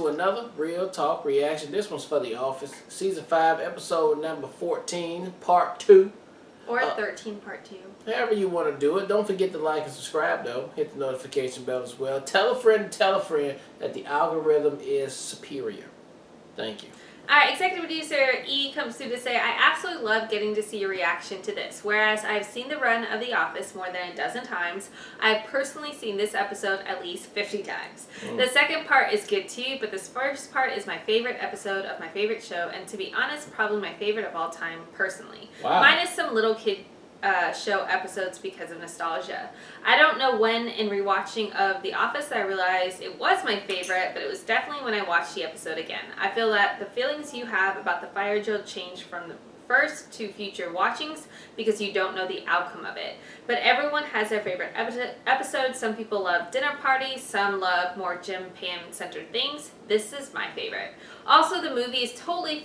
to another Real Talk reaction. This one's for The Office. Season 5, episode number 14, part 2. Or 13, part 2. However you want to do it. Don't forget to like and subscribe, though. Hit the notification bell as well. Tell a friend that the algorithm is superior. Thank you. Alright, executive producer E comes through to say, I absolutely love getting to see your reaction to this. Whereas I've seen the run of The Office more than a dozen times, I've personally seen this episode at least 50 times. The second part is good too, but this first part is my favorite episode of my favorite show, and to be honest, probably my favorite of all time personally. Wow. Minus some little kid show episodes because of nostalgia. I don't know when in rewatching of The Office I realized it was my favorite, but it was definitely when I watched the episode again. I feel that the feelings you have about the fire drill change from the first to future watchings because you don't know the outcome of it. But everyone has their favorite episode. Some people love dinner parties, some love more Jim Pam centered things. This is my favorite. Also, the movie is totally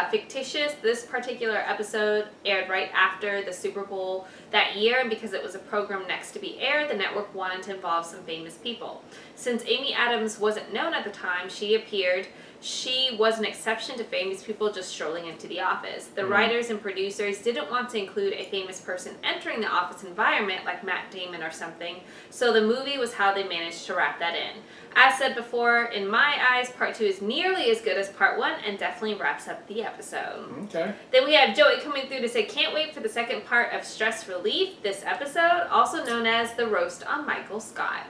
fictitious. This particular episode aired right after the Super Bowl that year, and because it was a program next to be aired, the network wanted to involve some famous people. Since Amy Adams wasn't known at the time she appeared, she was an exception to famous people just strolling into the office. The writers and producers didn't want to include a famous person entering the office environment like Matt Damon or something, so the movie was how they managed to wrap that in. As said before, in my eyes, part 2 is nearly as good as part 1 and definitely wraps up the episode. Okay. Then we have Joey coming through to say, can't wait for the second part of Stress Relief, this episode, also known as the roast on Michael Scott.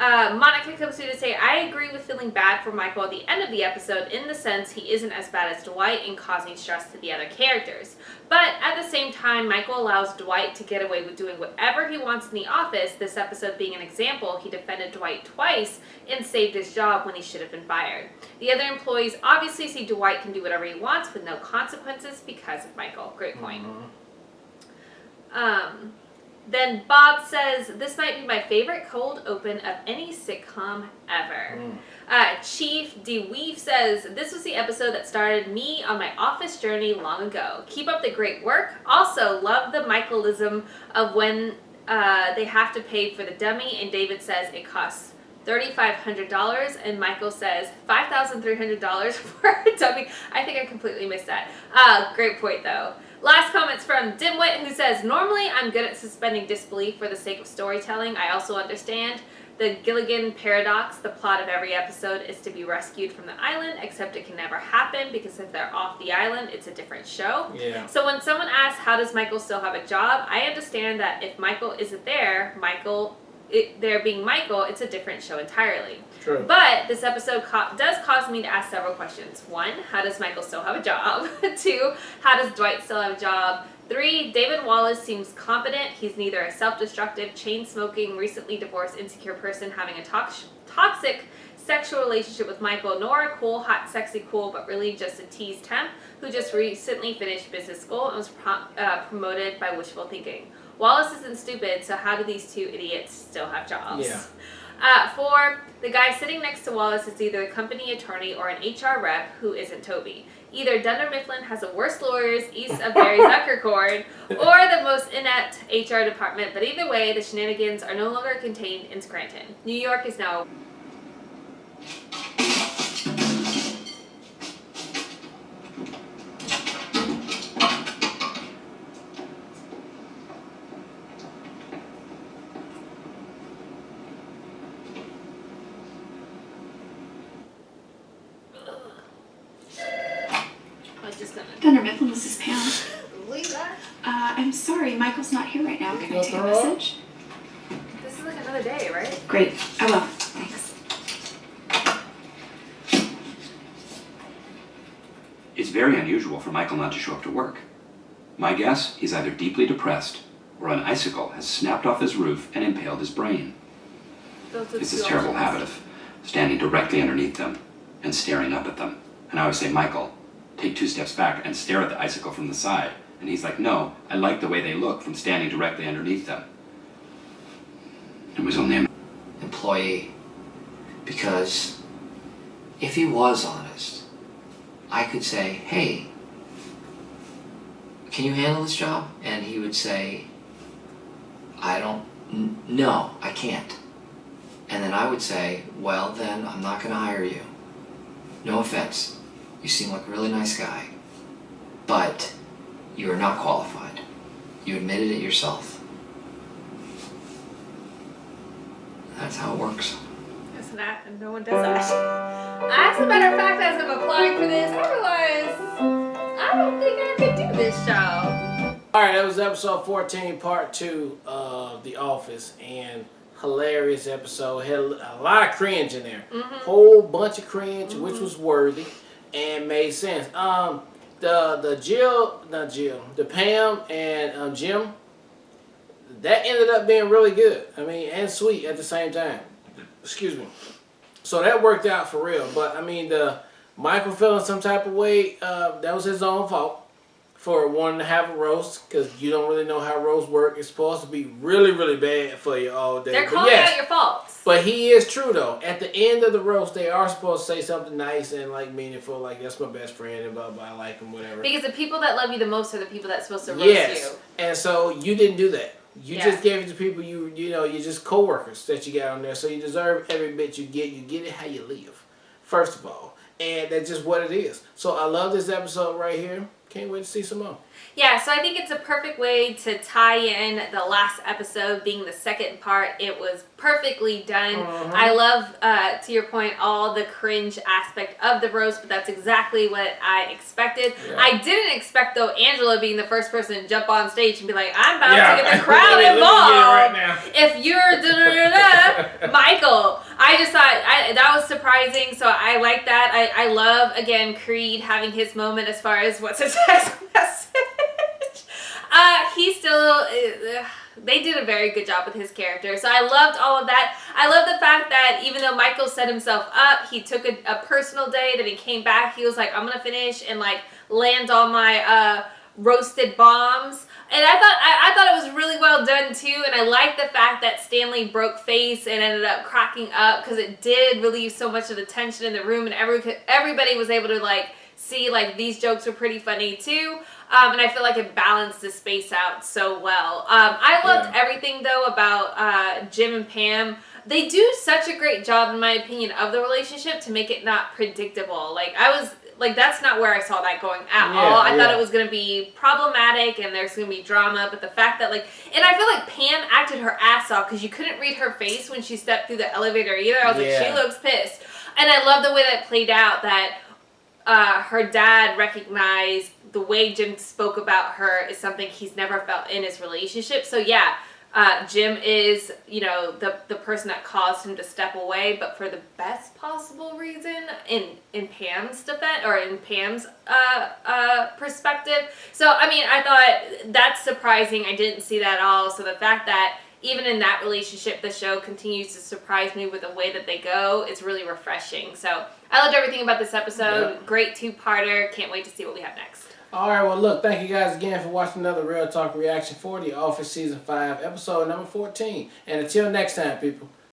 Monica comes through to say, I agree with feeling bad for Michael at the end of the episode in the sense he isn't as bad as Dwight in causing stress to the other characters. But at the same time, Michael allows Dwight to get away with doing whatever he wants in the office, this episode being an example. He defended Dwight twice and saved his job when he should have been fired. The other employees obviously see Dwight can do whatever he wants with no consequences because of Michael. Great point. Then Bob says, this might be my favorite cold open of any sitcom ever. Chief DeWeave says, this was the episode that started me on my office journey long ago. Keep up the great work. Also, love the Michaelism of when they have to pay for the dummy, and David says it costs $3,500, and Michael says $5,300 for a dummy. I think I completely missed that. Great point, though. Last comments from Dimwit, who says, normally I'm good at suspending disbelief for the sake of storytelling. I also understand the Gilligan paradox. The plot of every episode is to be rescued from the island, except it can never happen because if they're off the island, it's a different show. Yeah. So when someone asks, how does Michael still have a job? I understand that if Michael isn't there, there being Michael, it's a different show entirely. True. But this episode does cause me to ask several questions. 1, how does Michael still have a job? 2, how does Dwight still have a job? 3, David Wallace seems competent. He's neither a self-destructive, chain-smoking, recently divorced, insecure person having a toxic sexual relationship with Michael, nor a cool, hot, sexy, cool, but really just a tease temp who just recently finished business school and was promoted by wishful thinking. Wallace isn't stupid, so how do these two idiots still have jobs? Yeah. 4, the guy sitting next to Wallace is either a company attorney or an HR rep who isn't Toby. Either Dunder Mifflin has the worst lawyers east of Barry Zuckercord or the most inept HR department, but either way, the shenanigans are no longer contained in Scranton. New York is now... Dunder Mifflin, this is Pam. I'm sorry, Michael's not here right now. Can I take a message? This is like another day, right? Great, I will. Thanks. It's very unusual for Michael not to show up to work. My guess, he's either deeply depressed or an icicle has snapped off his roof and impaled his brain. It's his terrible habit of standing directly underneath them and staring up at them. And I always say, Michael, take 2 steps back and stare at the icicle from the side. And he's like, no, I like the way they look from standing directly underneath them. It was only an employee, because if he was honest, I could say, hey, can you handle this job? And he would say, no, I can't. And then I would say, well, then I'm not going to hire you. no offense, you seem like a really nice guy, but you are not qualified. You admitted it yourself. That's how it works. It's not, and no one does that. As a matter of fact, as I'm applying for this, I realized I don't think I could do this show. Alright, that was episode 14, part 2 of The Office, and hilarious episode. Had a lot of cringe in there. Whole bunch of cringe, which was worthy and made sense. The Pam and Jim, that ended up being really good. I mean, and sweet at the same time. Excuse me. So that worked out for real. But I mean, the Michael feeling some type of way, that was his own fault for wanting to have a roast, because you don't really know how roasts work. It's supposed to be really, really bad for you all day. They're calling out your faults. But he is true though. At the end of the roast, they are supposed to say something nice and like meaningful, like that's my best friend and blah blah. I like him, whatever. Because the people that love you the most are the people that's supposed to roast you. And so you didn't do that. You just gave it to people you know, you're just coworkers that you got on there. So you deserve every bit you get. You get it how you live, first of all, and that's just what it is. So I love this episode right here. Can't wait to see some more. Yeah, so I think it's a perfect way to tie in the last episode being the second part. It was perfectly done. I love, to your point, all the cringe aspect of the roast, but that's exactly what I expected. Yeah. I didn't expect, though, Angela being the first person to jump on stage and be like, I'm about to get the crowd involved. Right now. If you're da-da-da-da, Michael. I just thought that was surprising, so I like that. I love, again, Creed having his moment as far as what's a text message. He still, they did a very good job with his character, so I loved all of that. I love the fact that even though Michael set himself up, he took a personal day, that he came back, he was like, I'm gonna finish and like land all my roasted bombs. And I thought it was really well done too, and I like the fact that Stanley broke face and ended up cracking up, because it did relieve so much of the tension in the room, and everybody was able to like see like these jokes were pretty funny too. And I feel like it balanced the space out so well. I loved everything though about Jim and Pam. They do such a great job, in my opinion, of the relationship to make it not predictable. Like that's not where I saw that going at all. I thought it was going to be problematic and there's going to be drama, but the fact that and I feel like Pam acted her ass off, because you couldn't read her face when she stepped through the elevator either. I was like, she looks pissed. And I love the way that played out, that her dad recognized the way Jim spoke about her is something he's never felt in his relationship. So yeah, Jim is, the person that caused him to step away, but for the best possible reason in Pam's defense, or in Pam's perspective. So, I mean, I thought that's surprising. I didn't see that at all. So the fact that even in that relationship, the show continues to surprise me with the way that they go, it's really refreshing. So I loved everything about this episode. Great two-parter. Can't wait to see what we have next. All right, well, look, thank you guys again for watching another Real Talk reaction for The Office Season 5, episode number 14. And until next time, people.